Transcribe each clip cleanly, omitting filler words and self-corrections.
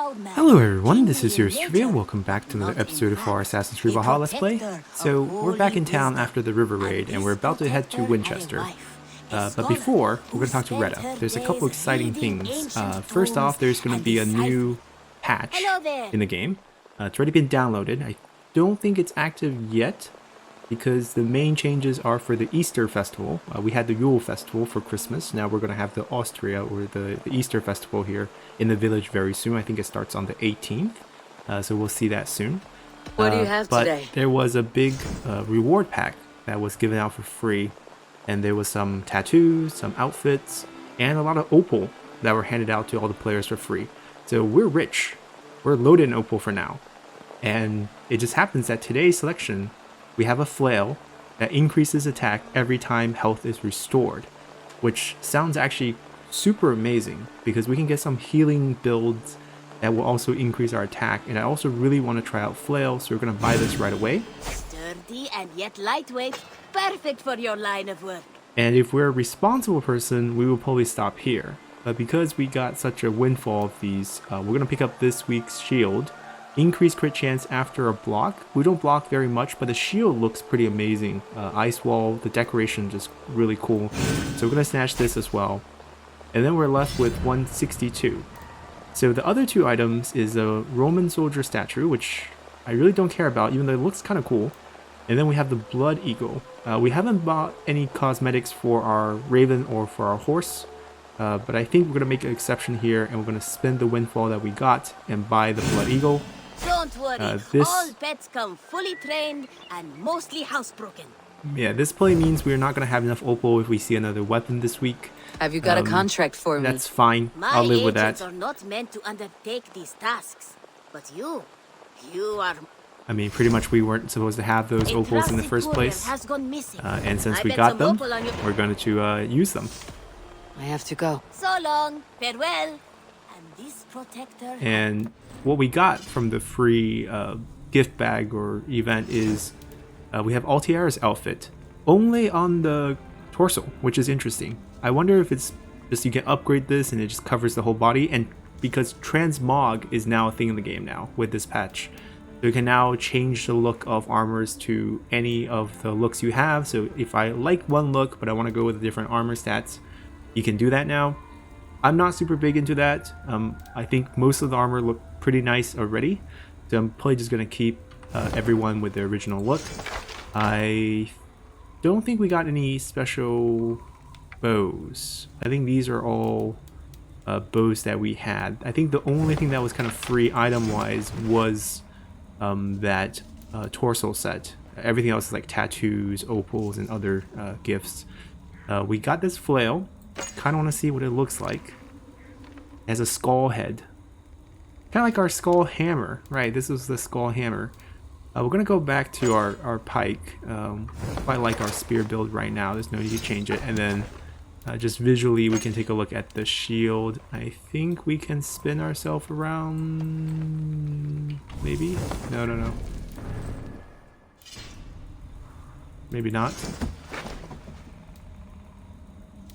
Hello everyone, this is yours Trivia. Welcome back to another episode of our Assassin's Creed Valhalla Let's Play. So, we're back in town after the river raid, and we're about to head to Winchester. But before, we're going to talk to Retta. There's a couple exciting things. First off, there's going to be a new patch in the game. It's already been downloaded. I don't think it's active yet, because the main changes are for the Easter festival. We had the Yule festival for Christmas. Now we're going to have the Austria, or the Easter festival here in the village very soon. I think it starts on the 18th. So we'll see that soon. What do you have today? But there was a big reward pack that was given out for free. And there was some tattoos, some outfits, and a lot of opal that were handed out to all the players for free. So we're rich. We're loaded in opal for now. And it just happens that today's selection, we have a flail that increases attack every time health is restored, which sounds actually super amazing because we can get some healing builds that will also increase our attack. And I also really want to try out flail, so we're going to buy this right away. Sturdy and yet lightweight, perfect for your line of work. And if we're a responsible person, we will probably stop here. But because we got such a windfall of these, we're going to pick up this week's shield. Increased crit chance after a block. We don't block very much, but the shield looks pretty amazing. Ice wall, the decoration just really cool. So we're going to snatch this as well. And then we're left with 162. So the other two items is a Roman soldier statue, which I really don't care about, even though it looks kind of cool. And then we have the blood eagle. We haven't bought any cosmetics for our raven or for our horse. But I think we're going to make an exception here, and we're going to spend the windfall that we got and buy the blood eagle. Don't worry, all pets come fully trained and mostly housebroken. Yeah, this play means we're not going to have enough opal if we see another weapon this week. Have you got a contract for me? That's fine. I'll live with that. My agents are not meant to undertake these tasks, but you are... I mean, pretty much we weren't supposed to have those opals in the first place. Has gone missing. And since we got them, we're going to use them. I have to go. So long, farewell. And this protector... And what we got from the free gift bag or event is we have Altiera's outfit only on the torso, which is interesting. I wonder if it's just you can upgrade this and it just covers the whole body, and because transmog is now a thing in the game now with this patch. So you can now change the look of armors to any of the looks you have. So if I like one look but I want to go with different armor stats, you can do that now. I'm not super big into that. I think most of the armor look pretty nice already. So I'm probably just going to keep everyone with their original look. I don't think we got any special bows. I think these are all bows that we had. I think the only thing that was kind of free item-wise was that torso set. Everything else is like tattoos, opals, and other gifts. We got this flail. Kind of want to see what it looks like. It has a skull head. Kind of like our skull hammer. Right, this is the skull hammer. We're going to go back to our pike. Quite like our spear build right now. There's no need to change it. And then just visually we can take a look at the shield. I think we can spin ourselves around. Maybe? No. Maybe not.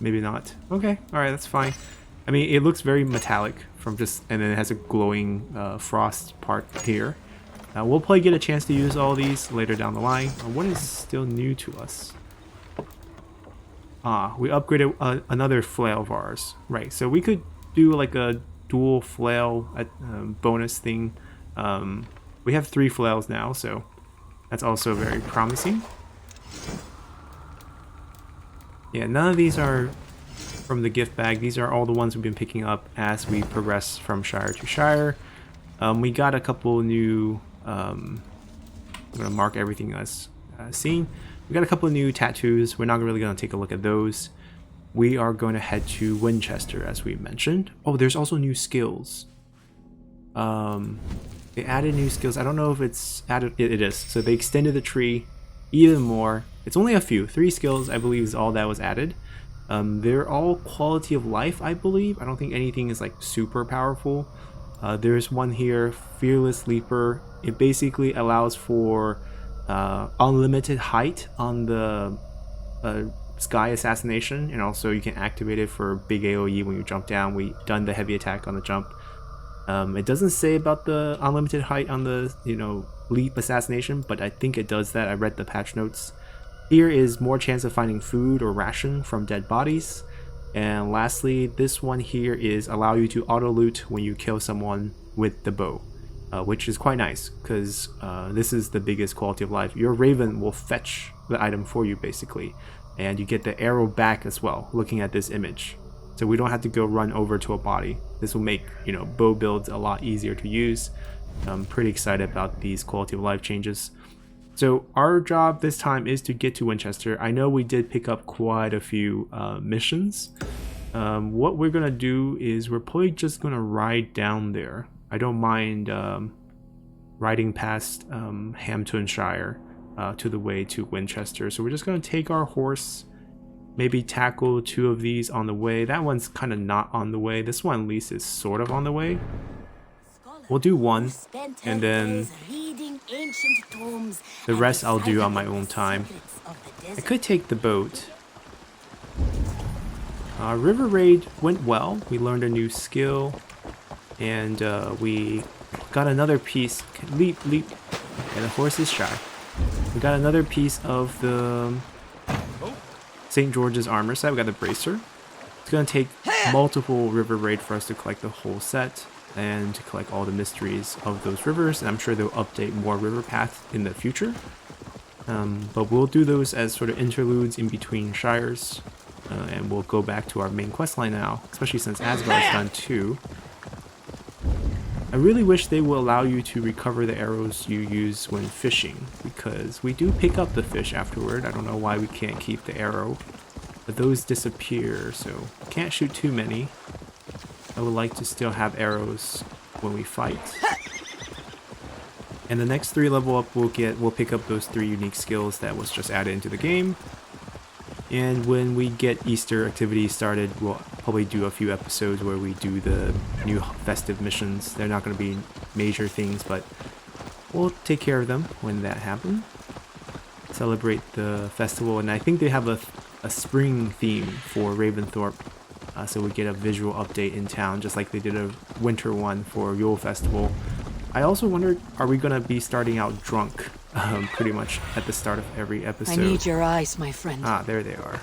Maybe not. Okay, alright, that's fine. I mean, it looks very metallic from just, and then it has a glowing frost part here. We'll probably get a chance to use all these later down the line. What is still new to us? We upgraded another flail of ours. Right, so we could do like a dual flail bonus thing. We have 3 flails now, so that's also very promising. Yeah, none of these are from the gift bag. These are all the ones we've been picking up as we progress from Shire to Shire. We got a couple new... I'm going to mark everything as seen. We got a couple of new tattoos. We're not really going to take a look at those. We are going to head to Winchester, as we mentioned. Oh, there's also new skills. They added new skills. I don't know if it's added. It is. So they extended the tree even more. It's only a few. 3 skills, I believe, is all that was added. They're all quality of life, I believe. I don't think anything is like super powerful. There's one here, Fearless Leaper. It basically allows for unlimited height on the Sky Assassination, and also you can activate it for big AoE when you jump down. We done the heavy attack on the jump. It doesn't say about the unlimited height on the, leap assassination, but I think it does that. I read the patch notes. Here is more chance of finding food or ration from dead bodies. And lastly, this one here is allow you to auto loot when you kill someone with the bow, which is quite nice because this is the biggest quality of life. Your raven will fetch the item for you basically, and you get the arrow back as well looking at this image. So we don't have to go run over to a body. This will make, bow builds a lot easier to use. I'm pretty excited about these quality of life changes. So our job this time is to get to Winchester. I know we did pick up quite a few missions. What we're gonna do is we're probably just gonna ride down there. I don't mind riding past Hamptonshire to the way to Winchester. So we're just gonna take our horse, maybe tackle 2 of these on the way. That one's kind of not on the way. This one at least is sort of on the way. We'll do 1, and then the rest I'll do on my own time. I could take the boat. River Raid went well. We learned a new skill, and we got another piece. Leap, leap. And the horse is shy. We got another piece of the St. George's armor set. We got the bracer. It's going to take multiple River Raid for us to collect the whole set and to collect all the mysteries of those rivers, and I'm sure they'll update more river paths in the future. But we'll do those as sort of interludes in between shires, and we'll go back to our main quest line now, especially since Asgard's done too. I really wish they will allow you to recover the arrows you use when fishing, because we do pick up the fish afterward. I don't know why we can't keep the arrow, but those disappear, so can't shoot too many. I would like to still have arrows when we fight. And the next 3 level up we'll pick up those 3 unique skills that was just added into the game. And when we get Easter activities started, we'll probably do a few episodes where we do the new festive missions. They're not going to be major things, but we'll take care of them when that happens. Celebrate the festival, and I think they have a spring theme for Ravensthorpe. So we get a visual update in town, just like they did a winter one for Yule Festival. I also wondered, are we going to be starting out drunk pretty much at the start of every episode? I need your eyes, my friend. Ah, there they are.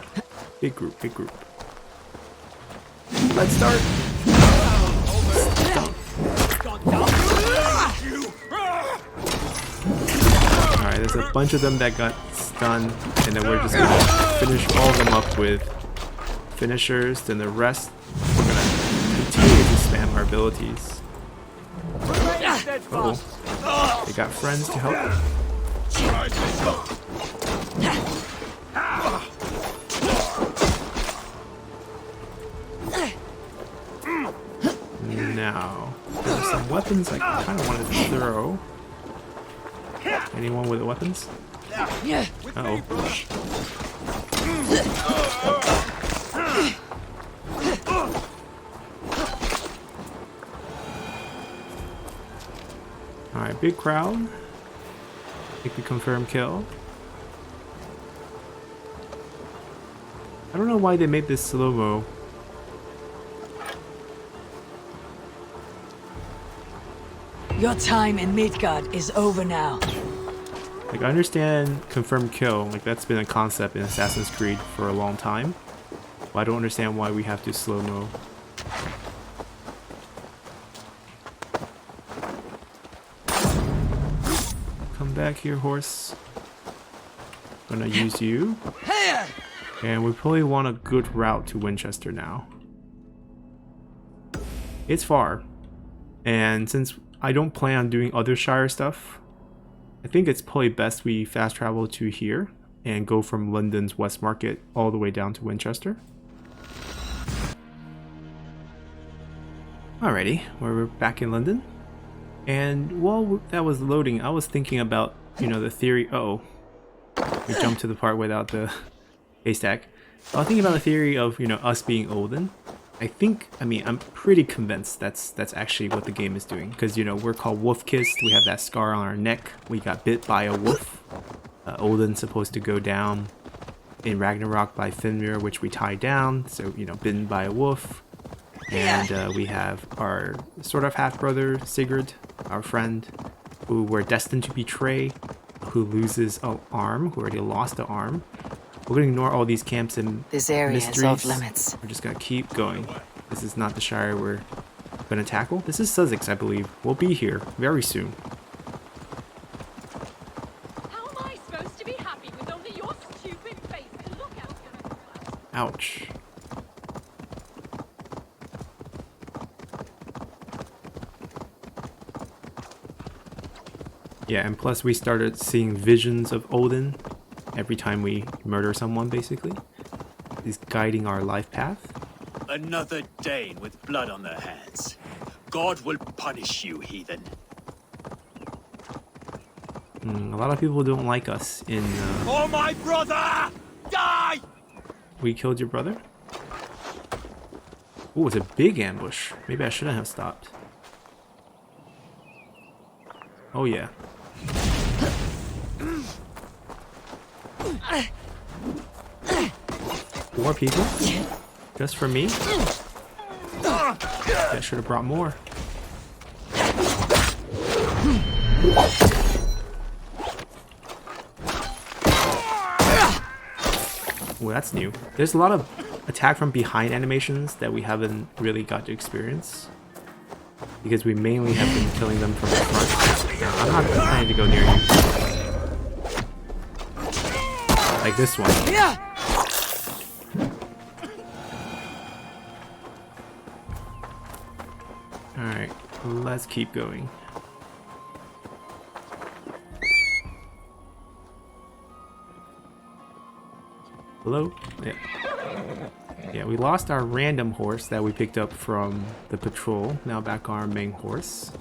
Big group, big group. Let's start. Alright, there's a bunch of them that got stunned, and then we're just going to finish all of them up with finishers. Then the rest, we're going to continue to spam our abilities. Uh-oh. They got friends to help. Now, there's some weapons I kind of wanted to throw. Anyone with weapons? Uh-oh. Alright, big crowd. Take the confirm kill. I don't know why they made this slow-mo. Your time in Midgard is over now. Like, I understand confirm kill, like that's been a concept in Assassin's Creed for a long time. But I don't understand why we have to slow-mo. Come back here, horse. Gonna use you. And we probably want a good route to Winchester now. It's far. And since I don't plan on doing other Shire stuff, I think it's probably best we fast travel to here and go from London's West Market all the way down to Winchester. Alrighty, we're back in London. And while that was loading, I was thinking about, the theory. Uh-oh. We jumped to the part without the haystack. I was thinking about the theory of, us being Odin. I'm pretty convinced that's actually what the game is doing. Because, we're called Wolf-Kissed. We have that scar on our neck. We got bit by a wolf. Odin's supposed to go down in Ragnarok by Fenrir, which we tied down. So, bitten by a wolf. And we have our sort of half-brother, Sigurd, our friend, who we're destined to betray, who loses an arm, who already lost an arm. We're going to ignore all these camps and This area is mysteries. off limits. We're just going to keep going. This is not the Shire we're going to tackle. This is Sussex, I believe. We'll be here very soon. How am I supposed to be happy with only your stupid face? Look out! Ouch. Yeah, and plus we started seeing visions of Odin every time we murder someone, basically. He's guiding our life path. Another Dane with blood on their hands. God will punish you, heathen. A lot of people don't like us in... For my brother! Die! We killed your brother? Oh, it's a big ambush. Maybe I shouldn't have stopped. Oh yeah. More people? Just for me? I should have brought more. Oh, that's new. There's a lot of attack from behind animations that we haven't really got to experience, because we mainly have been killing them from the front. I'm not planning to go near you. Like this one. Alright, let's keep going. Hello? Yeah. Yeah, we lost our random horse that we picked up from the patrol. Now back on our main horse.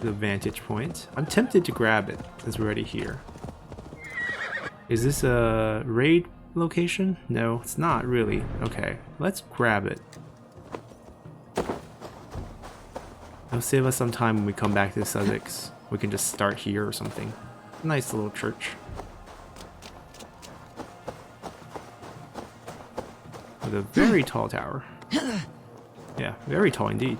The vantage point. I'm tempted to grab it since we're already here. Is this a raid location? No, it's not really. Okay, let's grab it. It'll save us some time when we come back to Sussex. We can just start here or something. Nice little church. With a very tall tower. Yeah, very tall indeed.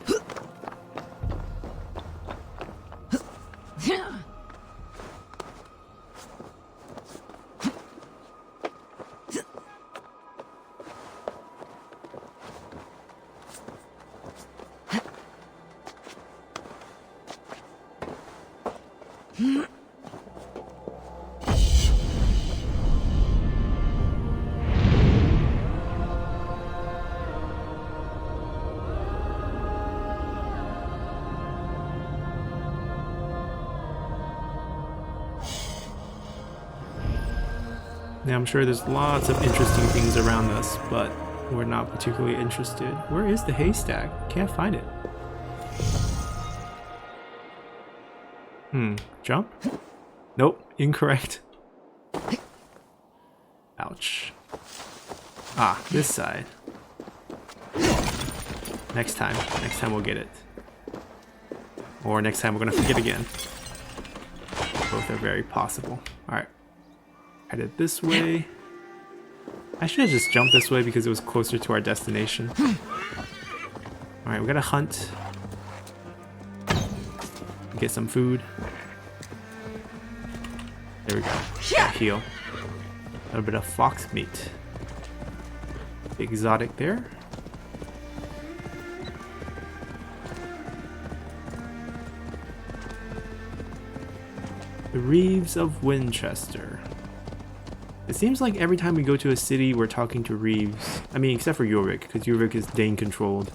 Now I'm sure there's lots of interesting things around us, but we're not particularly interested. Where is the haystack? Can't find it. Jump? Nope, incorrect. Ouch. Ah, this side. Next time we'll get it. Or next time we're gonna forget again. Both are very possible. Alright. Headed this way. I should have just jumped this way because it was closer to our destination. Alright, we gotta hunt. Get some food. There we go. Heal. A little bit of fox meat. Exotic there. The Reeves of Winchester. It seems like every time we go to a city, we're talking to Reeves. I mean, except for Yorick, because Yorick is Dane controlled.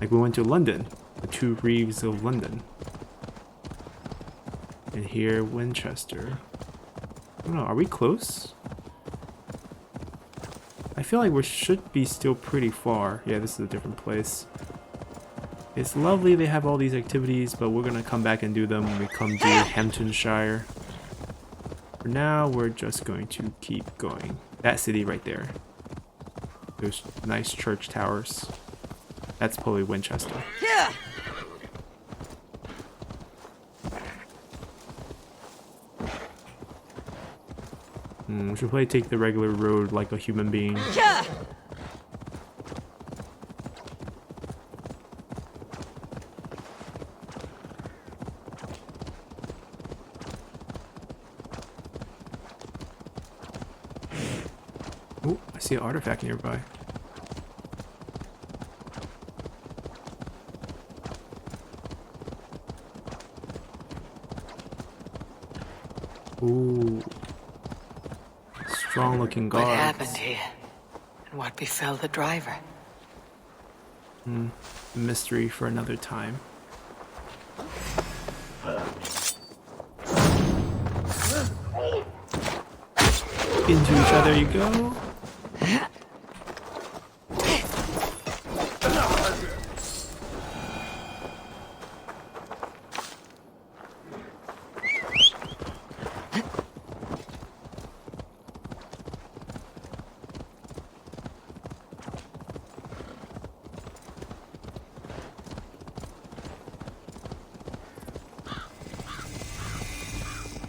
Like we went to London, the two Reeves of London. And here, Winchester. I don't know, are we close? I feel like we should be still pretty far. Yeah, this is a different place. It's lovely they have all these activities, but we're gonna come back and do them when we come to Hamptonshire. For now, we're just going to keep going. That city right there. Those nice church towers. That's probably Winchester. Yeah. We should probably take the regular road like a human being. Yeah. Oh, I see an artifact nearby. Ooh. Strong looking guards. What happened here? And what befell the driver? Mystery for another time. Into each other you go.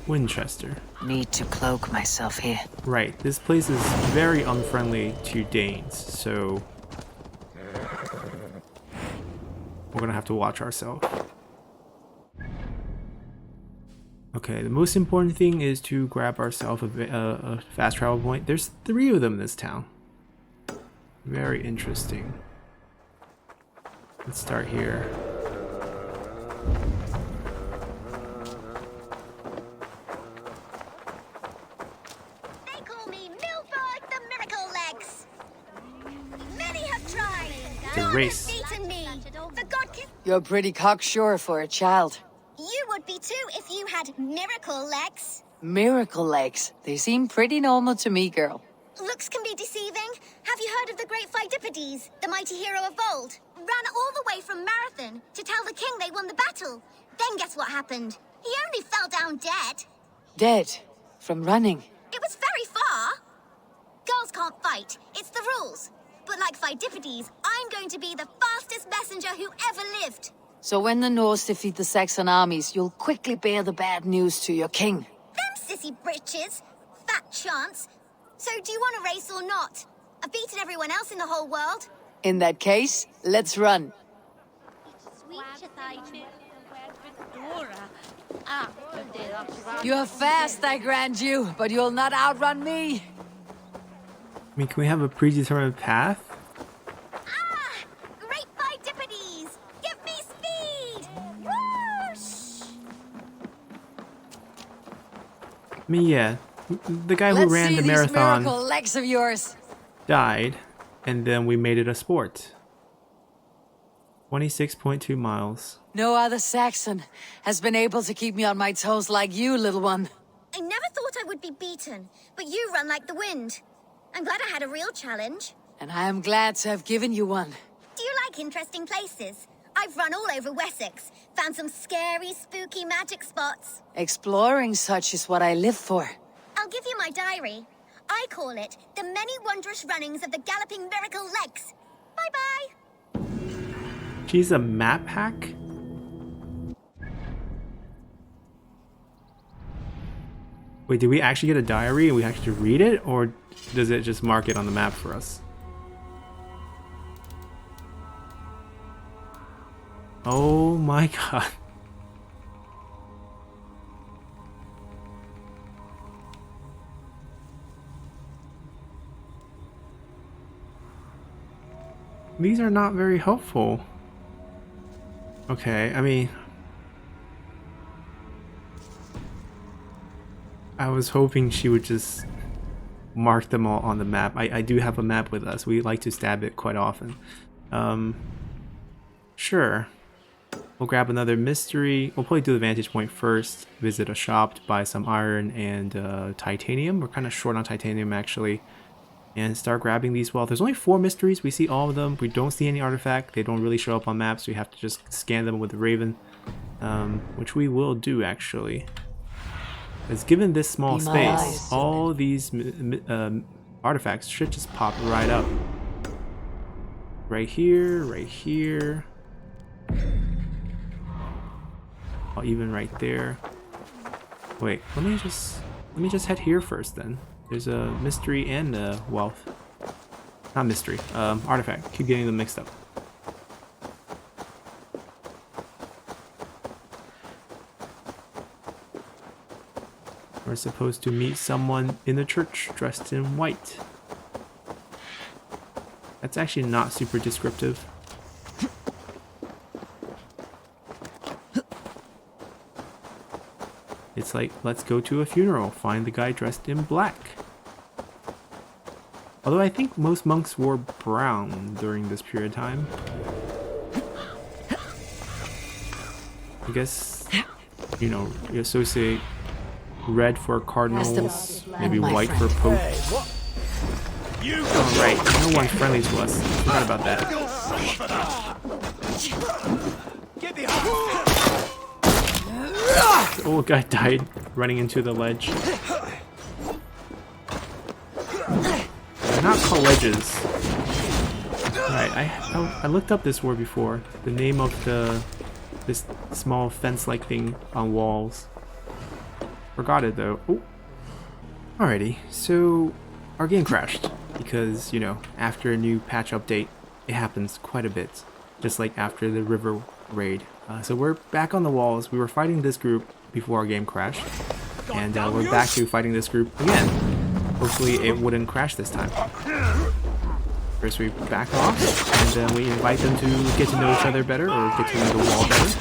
Winchester. Need to cloak myself here. Right, this place is very unfriendly to Danes, so we're gonna have to watch ourselves. Okay, the most important thing is to grab ourselves a fast travel point. There's 3 of them in this town. Very interesting. Let's start here. They call me Milford the Miracle Legs. Many have tried. The None race. have beaten me. For God can... You're pretty cocksure for a child. You would be too if you had miracle legs. Miracle legs. They seem pretty normal to me, girl. Looks can be deceiving. Have you heard of the great Pheidippides, the mighty hero of old? Ran all the way from Marathon to tell the king they won the battle. Then guess what happened? He only fell down dead. Dead. From running. It was very far. Girls can't fight. It's the rules. But like Pheidippides, I'm going to be the fastest messenger who ever lived. So when the Norse defeat the Saxon armies, you'll quickly bear the bad news to your king. Them sissy britches. Fat chance. So do you want a race or not? I've beaten everyone else in the whole world. In that case, let's run. You're fast, I grant you, but you'll not outrun me. I mean, can we have a predetermined path? Ah! Great Pheidippides! Give me speed! Whoosh! I mean, yeah. The guy who Let's ran see the these marathon miracle legs of yours. died, and then we made it a sport. 26.2 miles. No other Saxon has been able to keep me on my toes like you, little one. I never thought I would be beaten, but you run like the wind. I'm glad I had a real challenge. And I am glad to have given you one. Do you like interesting places? I've run all over Wessex, found some scary, spooky magic spots. Exploring such is what I live for. I'll give you my diary. I call it The Many Wondrous Runnings of the Galloping Miracle Legs. Bye-bye. She's a map hack? Wait, did we actually get a diary and we actually read it? Or does it just mark it on the map for us? Oh my god. These are not very helpful. Okay, I mean, I was hoping she would just mark them all on the map. I do have a map with us. We like to stab it quite often. Sure. We'll grab another mystery. We'll probably do the vantage point first. Visit a shop to buy some iron and titanium. We're kind of short on titanium actually. And start grabbing these. Well, there's only 4 mysteries. We see all of them. We don't see any artifact. They don't really show up on maps. So we have to just scan them with the Raven. Which we will do actually. Because given this small Be my space, eyes, all these artifacts should just pop right up. Right here, right here. Oh, even right there. Wait, let me just head here first then. There's a mystery and a wealth. Not mystery, artifact. Keep getting them mixed up. We're supposed to meet someone in the church dressed in white. That's actually not super descriptive. It's like, let's go to a funeral, find the guy dressed in black. Although I think most monks wore brown during this period of time. I guess, you know, you associate red for cardinals, maybe white for pope. Oh right, no one's friendly to us. Forgot about that. The old guy died running into the ledge. They're not called ledges. Alright, I looked up this word before. The name of this small fence-like thing on walls. Forgot it though. Oh. Alrighty, so our game crashed because, you know, after a new patch update, it happens quite a bit. Just like after the river raid. So we're back on the walls. We were fighting this group before our game crashed. And we're back to fighting this group again. Hopefully it wouldn't crash this time. First we back off, and then we invite them to get to know each other better, or get to know the wall better.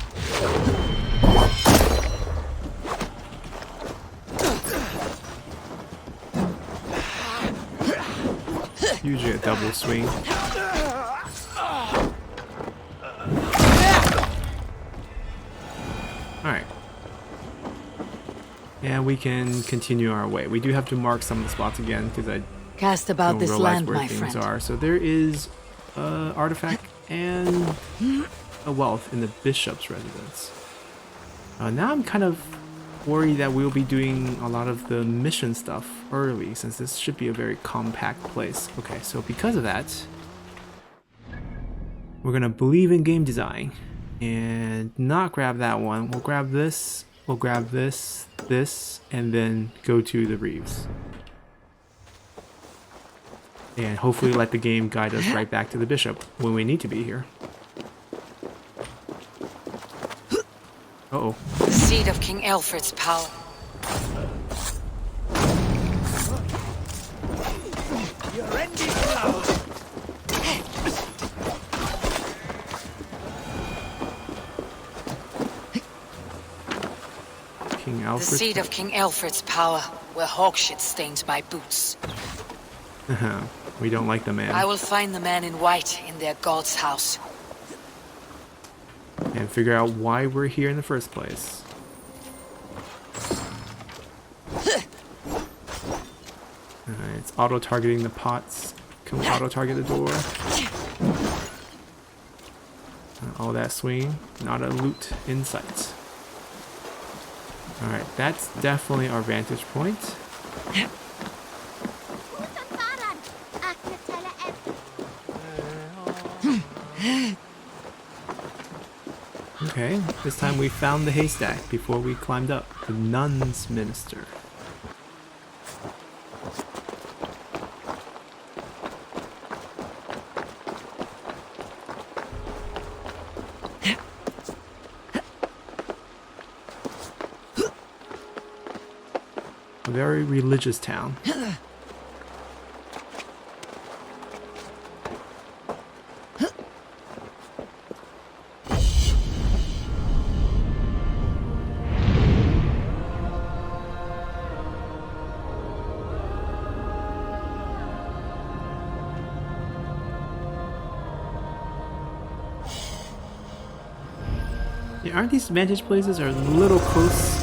Usually a double swing. Alright. And we can continue our way. We do have to mark some of the spots again, because I Cast about don't this realize land, where my things friend. are. So there is artifact and a wealth in the bishop's residence. Now I'm kind of worried that we'll be doing a lot of the mission stuff early, since this should be a very compact place. Okay, so because of that, we're gonna believe in game design and not grab that one. We'll grab this, we'll grab this, and then go to the Reeves. And hopefully let the game guide us right back to the bishop when we need to be here. Uh-oh. The seat of King Alfred's power. King The Alfred. seat of King Alfred's power, where hawk shit stains my boots. We don't like the man. I will find the man in white in their god's house. And figure out why we're here in the first place. It's auto-targeting the pots. Can we auto-target the door? All that swing, not a loot in sight. Alright, that's definitely our vantage point. Okay, this time we found the haystack before we climbed up. The nun's minister. A very religious town. Yeah, aren't these vantage places are a little close?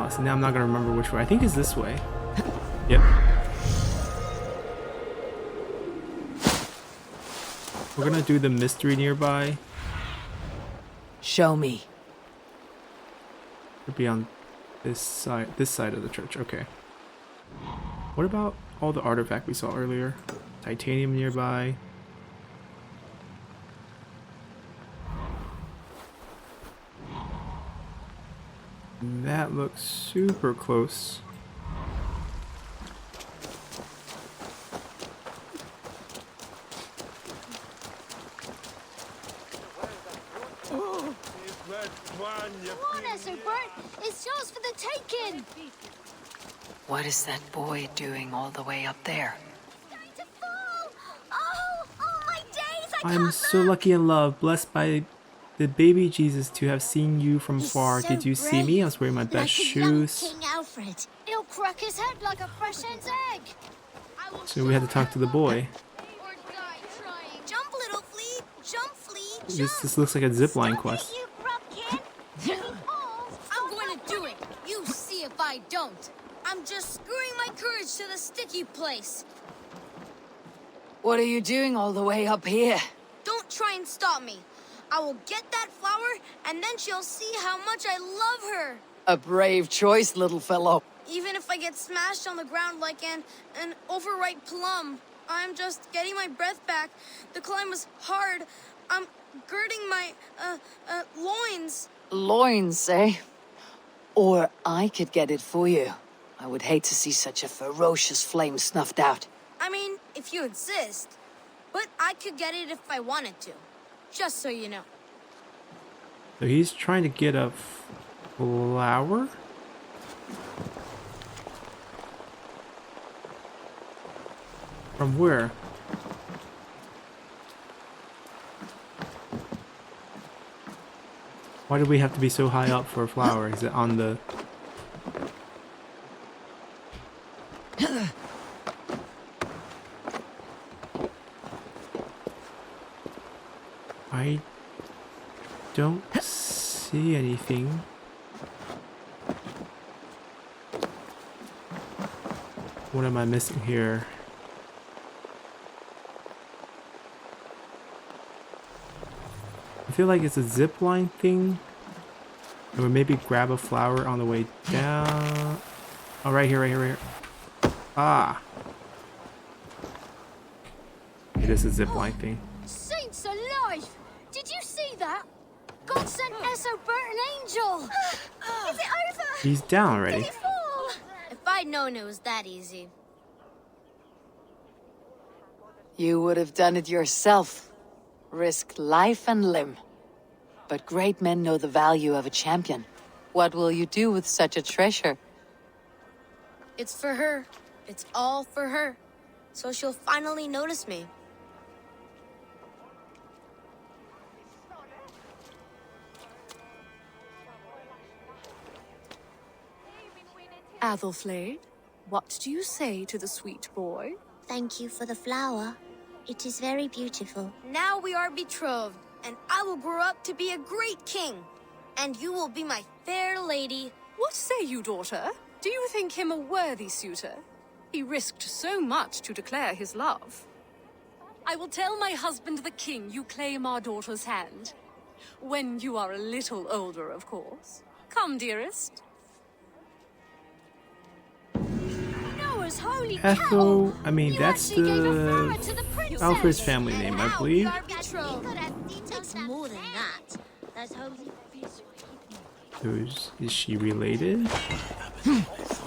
So now I'm not gonna remember which way. I think it's this way. Yep. We're gonna do the mystery nearby. Show me. It'll be on this side of the church. Okay. What about all the artifact we saw earlier? Titanium nearby. That looks super close. Come on, Super. It's yours for the taking. What is that boy doing all the way up there? It's going to fall. I'm so lucky in love, blessed by the baby Jesus to have seen you from He's far. so Did you see me? I was wearing my brave, best like a young shoes. King Alfred. He'll crack his head like a fresh hen's egg. So we had to talk to the boy. Or die trying. Jump, little flea. Jump, flea. Jump. This looks like a zipline Stop quest. it, you grubkin. If he falls, I'm going to do it. You see if I don't. I'm just screwing my courage to the sticky place. What are you doing all the way up here? Don't try and stop me. I will get that flower, and then she'll see how much I love her. A brave choice, little fellow. Even if I get smashed on the ground like an overripe plum, I'm just getting my breath back. The climb was hard. I'm girding my, loins. Loins, eh? Or I could get it for you. I would hate to see such a ferocious flame snuffed out. I mean, if you insist. But I could get it if I wanted to. Just so you know. So he's trying to get a flower? From where? Why do we have to be so high up for a flower? Is it on the... I don't see anything. What am I missing here? I feel like it's a zip line thing. Or maybe grab a flower on the way down. Oh, right here, right here, right here. Ah. It is a zip line thing. Saints alive! Did you see that? God sent Essobert an angel! Is it over? He's down Did already. he fall? If I'd known it was that easy. You would have done it yourself. Risked life and limb. But great men know the value of a champion. What will you do with such a treasure? It's for her. It's all for her. So she'll finally notice me. Athelflaed, what do you say to the sweet boy? Thank you for the flower. It is very beautiful. Now we are betrothed, and I will grow up to be a great king. And you will be my fair lady. What say you, daughter? Do you think him a worthy suitor? He risked so much to declare his love. I will tell my husband the king you claim our daughter's hand. When you are a little older, of course. Come, dearest. Noah's holy Ethel, cow! I mean, You that's actually gave a the flower to the princess. Alfred's family name, I believe. Now we are betrothed. It's more than that. That's holy. Is she related?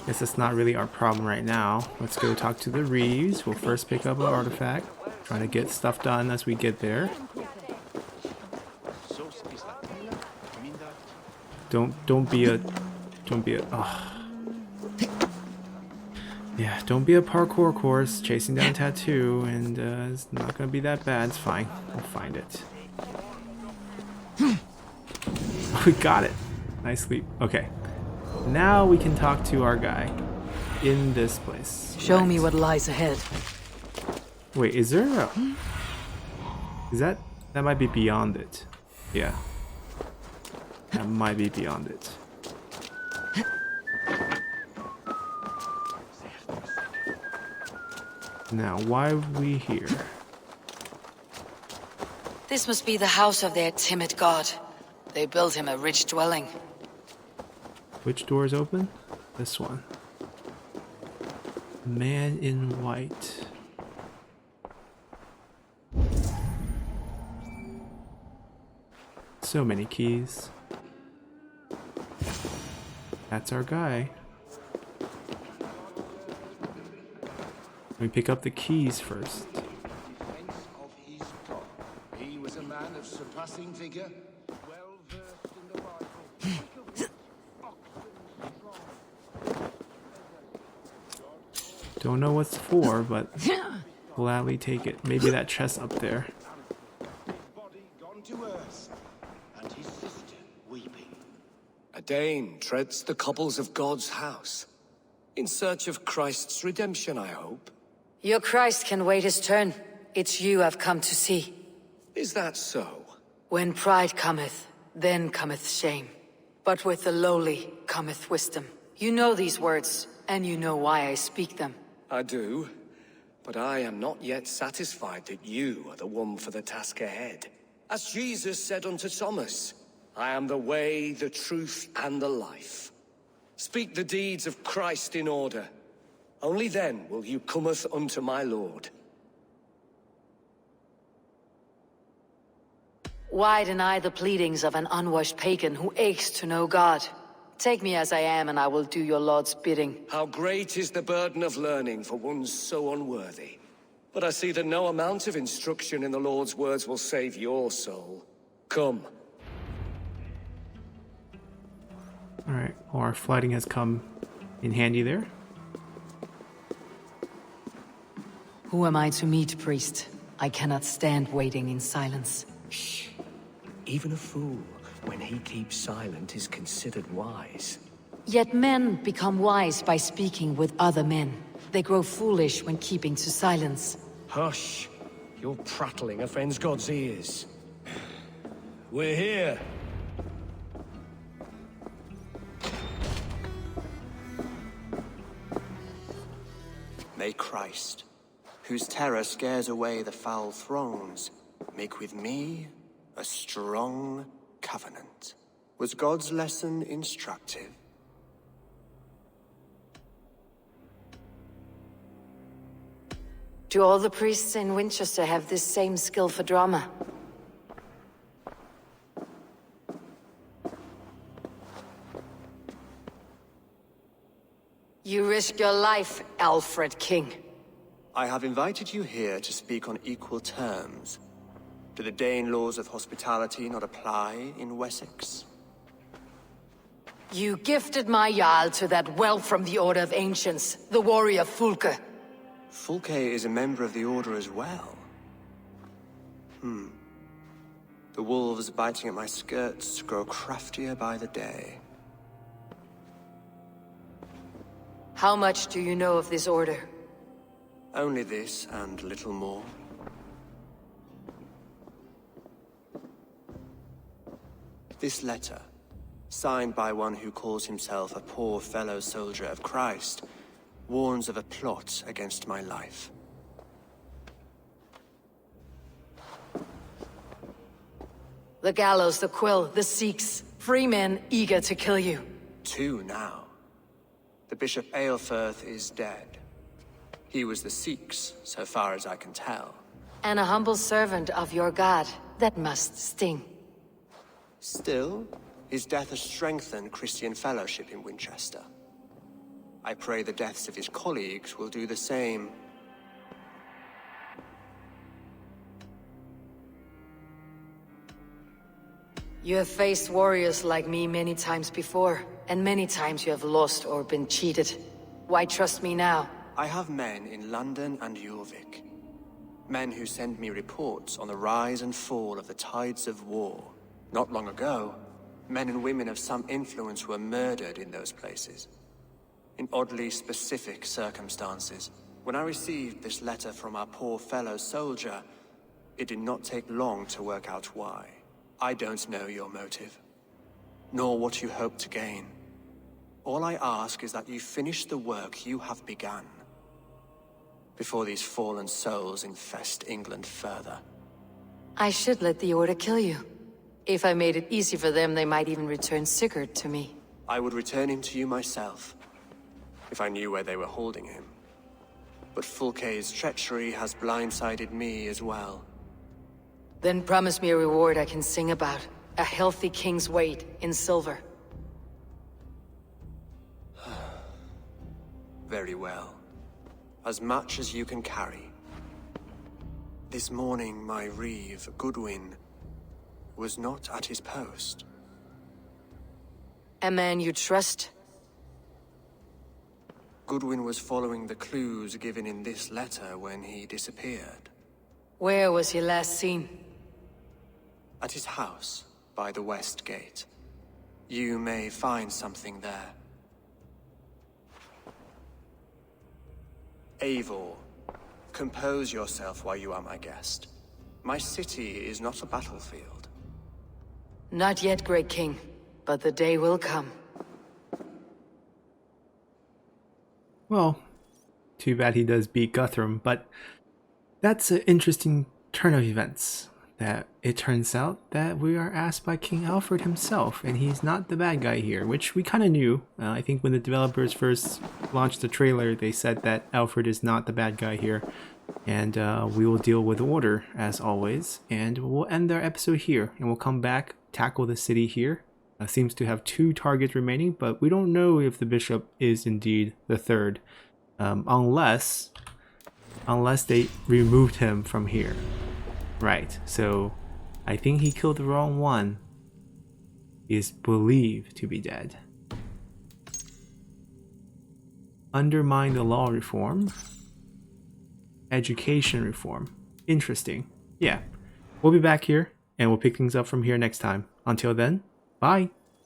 Guess that's not really our problem right now. Let's go talk to the Reeves. We'll first pick up an artifact. Trying to get stuff done as we get there. Don't be a yeah, don't be a parkour course chasing down tattoo, and it's not gonna be that bad. It's fine. We'll find it. We got it. Nicely. Okay. Now we can talk to our guy in this place. Show me what lies ahead. Wait, is there a... Is that might be beyond it. Yeah. That might be beyond it. Now, why are we here? This must be the house of their timid god. They built him a rich dwelling. Which door is open? This one. Man in white. So many keys. That's our guy. Let me pick up the keys first. He was a man of surpassing vigor, well versed in the Bible. Don't know what's for, but gladly take it. Maybe that chest up there. and his sister weeping. A Dane treads the cobbles of God's house. In search of Christ's redemption, I hope. Your Christ can wait his turn. It's you I've come to see. Is that so? When pride cometh, then cometh shame. But with the lowly cometh wisdom. You know these words, and you know why I speak them. I do, but I am not yet satisfied that you are the one for the task ahead. As Jesus said unto Thomas, I am the way, the truth, and the life. Speak the deeds of Christ in order. Only then will you cometh unto my Lord. Why deny the pleadings of an unwashed pagan who aches to know God? Take me as I am, and I will do your Lord's bidding. How great is the burden of learning for one so unworthy. But I see that no amount of instruction in the Lord's words will save your soul. Come. Alright, well, our flighting has come in handy there. Who am I to meet, priest? I cannot stand waiting in silence. Shh. Even a fool, when he keeps silent, is considered wise. Yet men become wise by speaking with other men. They grow foolish when keeping to silence. Hush. Your prattling offends God's ears. We're here. May Christ, whose terror scares away the foul thrones, make with me a strong covenant. Was God's lesson instructive? Do all the priests in Winchester have this same skill for drama? You risk your life, Alfred King. I have invited you here to speak on equal terms. Do the Dane laws of hospitality not apply in Wessex? You gifted my Jarl to that whelp from the Order of Ancients, the warrior Fulke. Fulke is a member of the Order as well. The wolves biting at my skirts grow craftier by the day. How much do you know of this order? Only this and little more. This letter, signed by one who calls himself a poor fellow soldier of Christ, warns of a plot against my life. The gallows, the quill, the Sikhs, free men eager to kill you. 2 now. The Bishop Aelfirth is dead. He was the Sikhs, so far as I can tell. And a humble servant of your god. That must sting. Still, his death has strengthened Christian fellowship in Winchester. I pray the deaths of his colleagues will do the same. You have faced warriors like me many times before, and many times you have lost or been cheated. Why trust me now? I have men in London and Jorvik. Men who send me reports on the rise and fall of the tides of war. Not long ago, men and women of some influence were murdered in those places. In oddly specific circumstances. When I received this letter from our poor fellow soldier, it did not take long to work out why. I don't know your motive, nor what you hope to gain. All I ask is that you finish the work you have begun, before these fallen souls infest England further. I should let the Order kill you. If I made it easy for them, they might even return Sigurd to me. I would return him to you myself, if I knew where they were holding him. But Fulke's treachery has blindsided me as well. Then promise me a reward I can sing about. A healthy king's weight in silver. Very well. As much as you can carry. This morning, my reeve, Goodwin, was not at his post. A man you trust? Goodwin was following the clues given in this letter when he disappeared. Where was he last seen? At his house, by the West Gate. You may find something there. Eivor, compose yourself while you are my guest. My city is not a battlefield. Not yet, Great King, but the day will come. Well, too bad he does beat Guthrum, but that's an interesting turn of events. That it turns out that we are asked by King Alfred himself, and he's not the bad guy here, which we kind of knew. I think when the developers first launched the trailer, they said that Alfred is not the bad guy here, and we will deal with order as always, and we'll end our episode here, and we'll come back, tackle the city here. Seems to have 2 targets remaining, but we don't know if the bishop is indeed the third, unless they removed him from here. Right, so I think he killed the wrong one. He is believed to be dead. Undermine the law reform. Education reform. Interesting. Yeah, we'll be back here and we'll pick things up from here next time. Until then, bye.